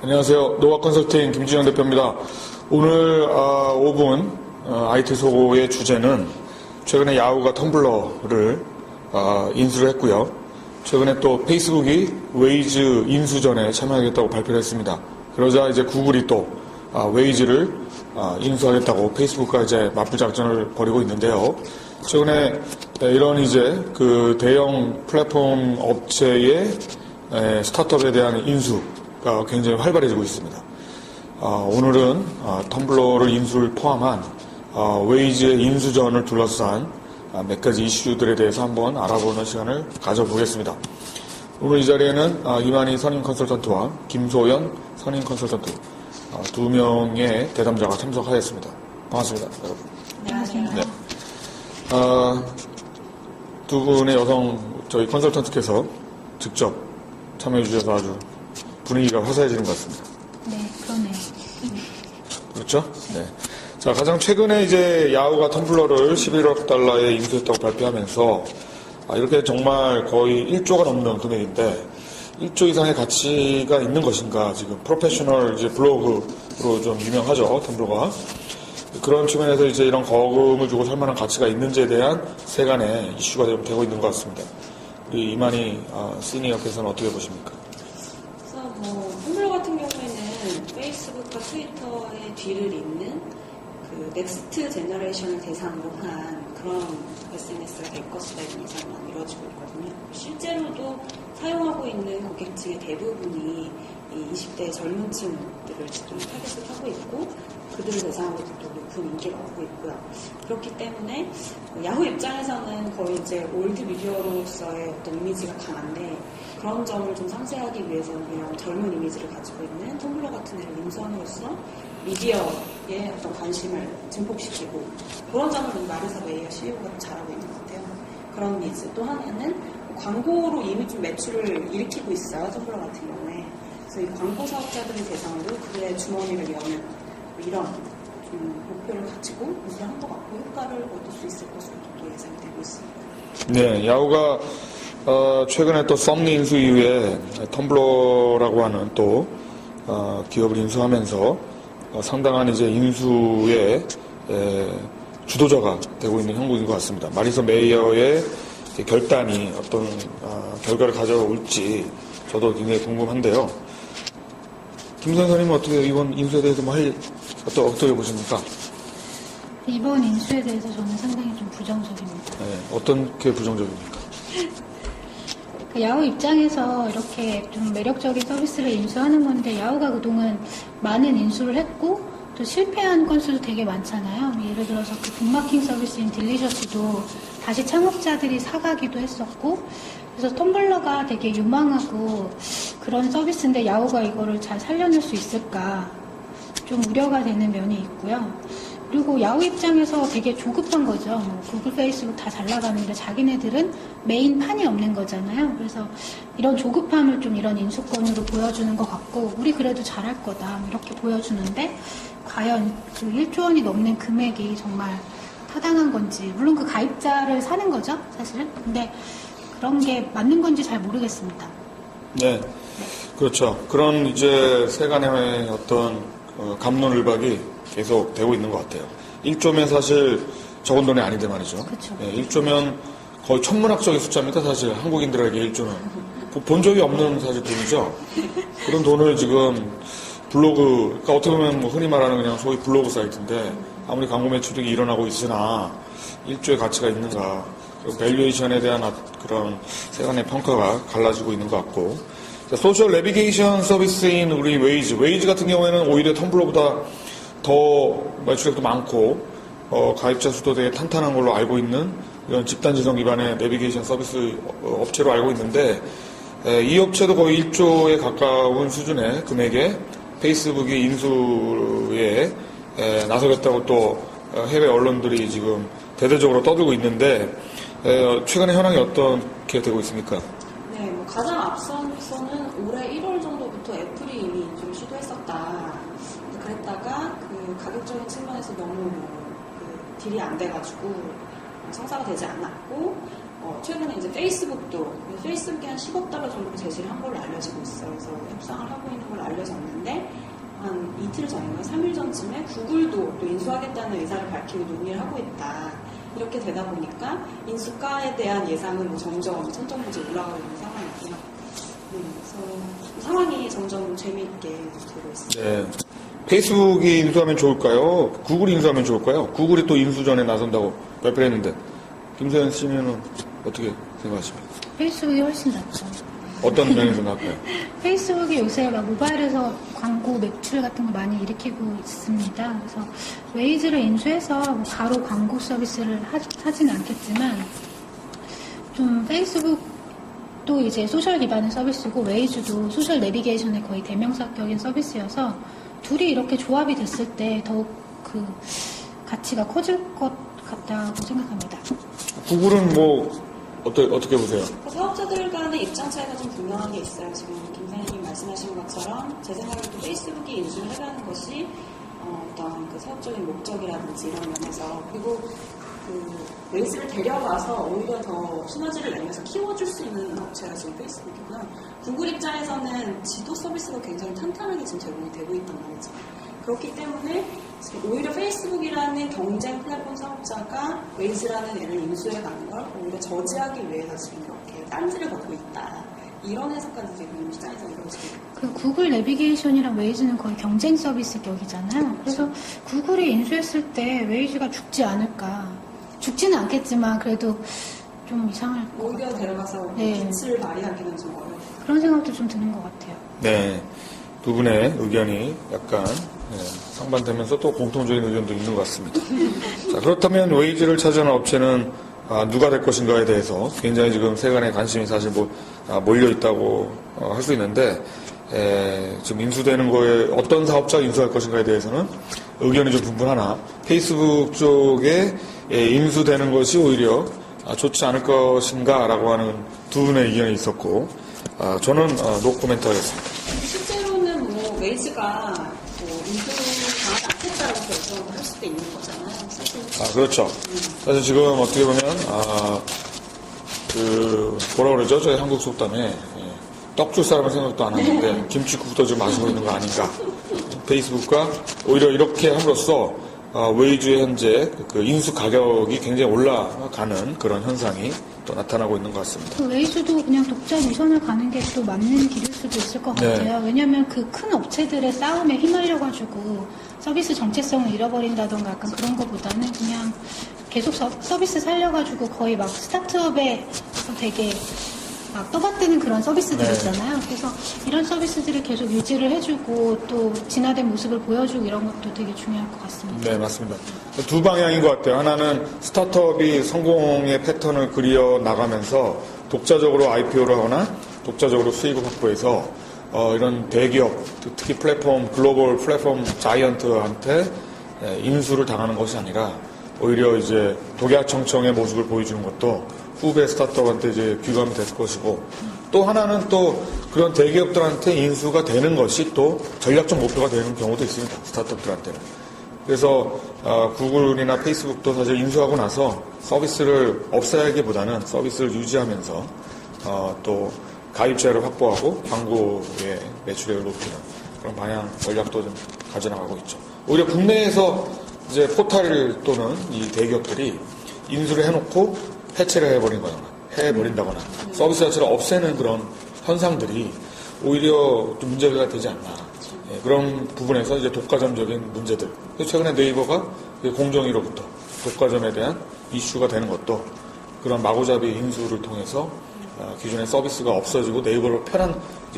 안녕하세요. 노화컨설팅 김진영 대표입니다. 오늘 5분 IT 소고의 주제는 최근에 야후가 텀블러를 인수를 했고요. 최근에 또 페이스북이 웨이즈 인수전에 참여하겠다고 발표를 했습니다. 그러자 이제 구글이 또 웨이즈를 인수하겠다고 페이스북과 이제 맞부작전을 벌이고 있는데요. 최근에 이런 이제 그 대형 플랫폼 업체의 스타트업에 대한 인수가 굉장히 활발해지고 있습니다. 오늘은 텀블러를 인수를 포함한 웨이즈의 인수전을 둘러싼 몇 가지 이슈들에 대해서 한번 알아보는 시간을 가져보겠습니다. 오늘 이 자리에는 이만희 선임 컨설턴트와 김소연 선임 컨설턴트 두 명의 대담자가 참석하였습니다. 반갑습니다, 여러분. 안녕하세요. 네. 두 분의 여성 저희 컨설턴트께서 직접 참여해 주셔서 아주 분위기가 화사해지는 것 같습니다. 네, 그러네요. 그렇죠? 네. 자, 가장 최근에 이제 야후가 텀블러를 11억 달러에 인수했다고 발표하면서 이렇게 정말 거의 1조가 넘는 금액인데 1조 이상의 가치가 있는 것인가, 지금 프로페셔널 이제 블로그로 좀 유명하죠, 텀블러가. 그런 측면에서 이제 이런 거금을 주고 살 만한 가치가 있는지에 대한 세간의 이슈가 좀 되고 있는 것 같습니다. 우리 이만희 시니어께서는 어떻게 보십니까? 그래서 텀블러 같은 경우에는 페이스북과 트위터의 뒤를 잇는 그 넥스트 제너레이션을 대상으로 한 그런 SNS가 될 것이다 이런 예상만 이루어지고 있거든요. 실제로도 사용하고 있는 고객층의 대부분이 이 20대 젊은 층들을 지금 타겟을 하고 있고 그들을 대상으로도 또 높은 인기가 얻고 있고요. 그렇기 때문에 야후 입장에서는 거의 이제 올드 미디어로서의 어떤 이미지가 강한데 그런 점을 좀 상쇄하기 위해서는 이런 젊은 이미지를 가지고 있는 텀블러 같은 애를 인수함으로써 미디어에 어떤 관심을 증폭시키고 그런 점을 마르사 메이어 CEO가 잘하고 있는 것 같아요. 그런 니즈. 또 하나는 광고로 이미 좀 매출을 일으키고 있어요. 텀블러 같은 경우에. 그래서 이 광고 사업자들을 대상으로 그의 주머니를 여는 이런 좀 목표를 가지고 인수를 한 것 같고 효과를 얻을 수 있을 것으로 또 예상이 되고 있습니다. 네, 야후가 최근에 또 썸니 인수 이후에 텀블러라고 하는 또 기업을 인수하면서 상당한 이제 인수의 주도자가 되고 있는 형국인 것 같습니다. 마리사 메이어의 결단이 어떤 결과를 가져올지 저도 굉장히 궁금한데요. 김 선생님은 어떻게 이번 인수에 대해서 어떻게 보십니까? 이번 인수에 대해서 저는 상당히 좀 부정적입니다. 네, 어떤 게 부정적입니까? 야후 입장에서 이렇게 좀 매력적인 서비스를 인수하는 건데 야후가 그동안 많은 인수를 했고 또 실패한 건수도 되게 많잖아요. 예를 들어서 그 북마킹 서비스인 딜리셔스도 다시 창업자들이 사가기도 했었고 그래서 텀블러가 되게 유망하고 그런 서비스인데 야후가 이거를 잘 살려낼 수 있을까 좀 우려가 되는 면이 있고요. 그리고 야후 입장에서 되게 조급한 거죠. 구글, 페이스북 다 잘 나가는데 자기네들은 메인 판이 없는 거잖아요. 그래서 이런 조급함을 좀 이런 인수권으로 보여주는 것 같고 우리 그래도 잘할 거다 이렇게 보여주는데 과연 그 1조 원이 넘는 금액이 정말 타당한 건지 물론 그 가입자를 사는 거죠 사실은. 근데 그런 게 맞는 건지 잘 모르겠습니다. 네, 그렇죠. 그런 이제 세간의 어떤 갑론을박이 계속 되고 있는 것 같아요. 1조면 사실 적은 돈이 아닌데 말이죠. 그렇죠. 네, 1조면 거의 천문학적인 숫자입니다. 사실 한국인들에게 1조는 본 적이 없는 사실 돈이죠. 그런 돈을 지금 블로그, 그러니까 어떻게 보면 흔히 말하는 그냥 소위 블로그 사이트인데 아무리 광고 매출이 일어나고 있으나 1조의 가치가 있는가, 그리고 밸류에이션에 대한 그런 세간의 평가가 갈라지고 있는 것 같고. 소셜 내비게이션 서비스인 우리 웨이즈 같은 경우에는 오히려 텀블러보다 더 매출액도 많고 가입자 수도 되게 탄탄한 걸로 알고 있는 이런 집단지성 기반의 내비게이션 서비스 업체로 알고 있는데 이 업체도 거의 1조에 가까운 수준의 금액에 페이스북이 인수에 나서겠다고 또 해외 언론들이 지금 대대적으로 떠들고 있는데 최근의 현황이 어떻게 되고 있습니까? 네, 가장 앞서서는 올해 1월 정도부터 애플이 이미 인수를 시도했었다. 그랬다가 그 가격적인 측면에서 너무 그 딜이 안 돼가지고 성사가 되지 않았고 최근에 이제 페이스북도 페이스북이 한 10억 달러 정도 제시를 한 걸로 알려지고 있어요. 그래서 협상을 하고 있는 걸로 알려졌는데 한 이틀 전인가 3일 전쯤에 구글도 또 인수하겠다는 의사를 밝히고 논의를 하고 있다. 이렇게 되다 보니까 인수가에 대한 예상은 뭐 점점 천정부지 올라가고 있는 상황이고요. 그래서 상황이 점점 재미있게 되고 있습니다. 네. 페이스북이 인수하면 좋을까요? 구글이 인수하면 좋을까요? 구글이 또 인수전에 나선다고 발표를 했는데 김소연 씨는 어떻게 생각하십니까? 페이스북이 훨씬 낫죠. 어떤 면에서 나을까요? 페이스북이 요새 막 모바일에서 광고 매출 같은 거 많이 일으키고 있습니다. 그래서 웨이즈를 인수해서 뭐 바로 광고 서비스를 하지는 않겠지만 좀 페이스북도 이제 소셜 기반의 서비스고 웨이즈도 소셜 내비게이션의 거의 대명사격인 서비스여서 둘이 이렇게 조합이 됐을 때 더욱 그 가치가 커질 것 같다고 생각합니다. 구글은 뭐 어떻게 보세요? 사업자들 간의 입장 차이가 좀 분명한 게 있어요. 지금 김 사장님 말씀하신 것처럼 제 생각에도 페이스북이 인수를 하려는 것이 어떤 그 사업적인 목적이라든지 이런 면에서 그리고 그 웨이즈를 데려가서 오히려 더 시너지를 내면서 키워줄 수 있는 업체가 지금 페이스북이고요. 구글 입장에서는 지도 서비스가 굉장히 탄탄하게 지금 제공이 되고 있단 말이죠. 그렇기 때문에 지금 오히려 페이스북이라는 경쟁 플랫폼 사업자가 웨이즈라는 애를 인수해가는 걸 오히려 저지하기 위해서 지금 이렇게 딴지를 걷고 있다. 이런 해석까지 지금 시장에서 이루어지고 있습니다. 그 구글 내비게이션이랑 웨이즈는 거의 경쟁 서비스 격이잖아요. 그래서 구글이 인수했을 때 웨이즈가 죽지 않을까. 죽지는 않겠지만 그래도 좀 이상할 것 오히려 같아요. 데려가서 네. 빛을 발휘하기는 좀 어려워요. 그런 생각도 좀 드는 것 같아요. 네. 두 분의 의견이 약간 상반되면서 또 공통적인 의견도 있는 것 같습니다. 자, 그렇다면 웨이즈를 차지하는 업체는 누가 될 것인가에 대해서 굉장히 지금 세간의 관심이 사실 몰려 있다고 할 수 있는데 지금 인수되는 거에 어떤 사업자가 인수할 것인가에 대해서는 의견이 좀 분분하나 페이스북 쪽에 인수되는 것이 오히려 좋지 않을 것인가라고 하는 두 분의 의견이 있었고 저는 노코멘트 하겠습니다. 실제로는 뭐 웨이즈가 뭐 인수를 당하지 않겠다라고 결정을 할 수도 있는 거잖아요. 사실. 그렇죠. 사실 지금 어떻게 보면 뭐라 그러죠? 저희 한국 속담에 떡 줄 사람은 생각도 안 하는데 김치국도 좀 마시고 있는 거 아닌가. 페이스북과 오히려 이렇게 함으로써 웨이즈의 현재 그 인수 가격이 굉장히 올라가는 그런 현상이 또 나타나고 있는 것 같습니다. 그 웨이즈도 그냥 독자 유선을 가는 게 또 맞는 길일 수도 있을 것 네. 같아요. 왜냐하면 그 큰 업체들의 싸움에 휘말려가지고 서비스 정체성을 잃어버린다던가 약간 그런 것보다는 그냥 계속 서비스 살려가지고 거의 막 스타트업에 되게 막 떠받드는 그런 서비스들 네. 있잖아요. 그래서 이런 서비스들을 계속 유지를 해주고 또 진화된 모습을 보여주고 이런 것도 되게 중요할 것 같습니다. 네, 맞습니다. 두 방향인 것 같아요. 하나는 스타트업이 성공의 패턴을 그려 나가면서 독자적으로 IPO를 하거나 독자적으로 수익을 확보해서 이런 대기업, 특히 글로벌 플랫폼 자이언트한테 인수를 당하는 것이 아니라 오히려 이제 독야청청의 모습을 보여주는 것도 후배 스타트업한테 이제 귀감이 될 것이고 또 하나는 또 그런 대기업들한테 인수가 되는 것이 또 전략적 목표가 되는 경우도 있습니다. 스타트업들한테는. 그래서 구글이나 페이스북도 사실 인수하고 나서 서비스를 없애기보다는 서비스를 유지하면서 또 가입자를 확보하고 광고의 매출액을 높이는 그런 방향 전략도 좀 가져나가고 있죠. 오히려 국내에서 이제 포탈 또는 이 대기업들이 인수를 해놓고 해체를 해버린다거나 서비스 자체를 없애는 그런 현상들이 오히려 좀 문제가 되지 않나. 그런 부분에서 이제 독과점적인 문제들. 최근에 네이버가 공정위로부터 독과점에 대한 이슈가 되는 것도 그런 마구잡이 인수를 통해서 기존의 서비스가 없어지고 네이버로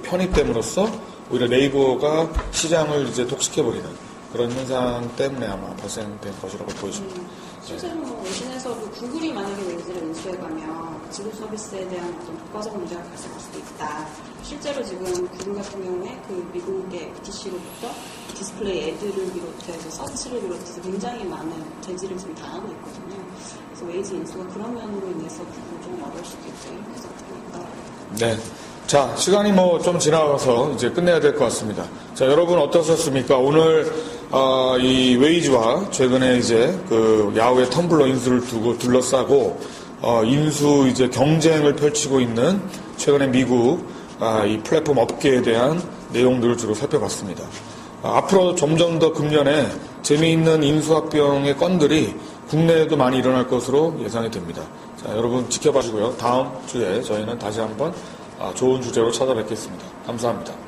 편입됨으로써 오히려 네이버가 시장을 이제 독식해버리는 그런 현상 때문에 아마 발생된 것이라고 보여집니다. 실제로 뭐 외신에서도 구글이 만약에 웨이즈를 인수해가면 지도 서비스에 대한 어떤 독과점 문제가 발생할 수도 있다. 실제로 지금 구글 같은 경우에 그 미국의 FTC로부터 디스플레이 애드를 비롯해서 서치를 비롯해서 굉장히 많은 제지를 지금 당하고 있거든요. 그래서 웨이즈 인수가 그런 면으로 인해서 구글이 좀 어려울 수도 있다. 이렇게 해석됩니다. 네. 자, 시간이 좀 지나가서 이제 끝내야 될 것 같습니다. 자, 여러분 어떠셨습니까? 오늘, 이 웨이즈와 최근에 이제 그 야후의 텀블러 인수를 두고 둘러싸고, 인수 이제 경쟁을 펼치고 있는 최근에 미국 이 플랫폼 업계에 대한 내용들을 주로 살펴봤습니다. 앞으로 점점 더 금년에 재미있는 인수합병의 건들이 국내에도 많이 일어날 것으로 예상이 됩니다. 자, 여러분 지켜봐 주시고요. 다음 주에 저희는 다시 한번 좋은 주제로 찾아뵙겠습니다. 감사합니다.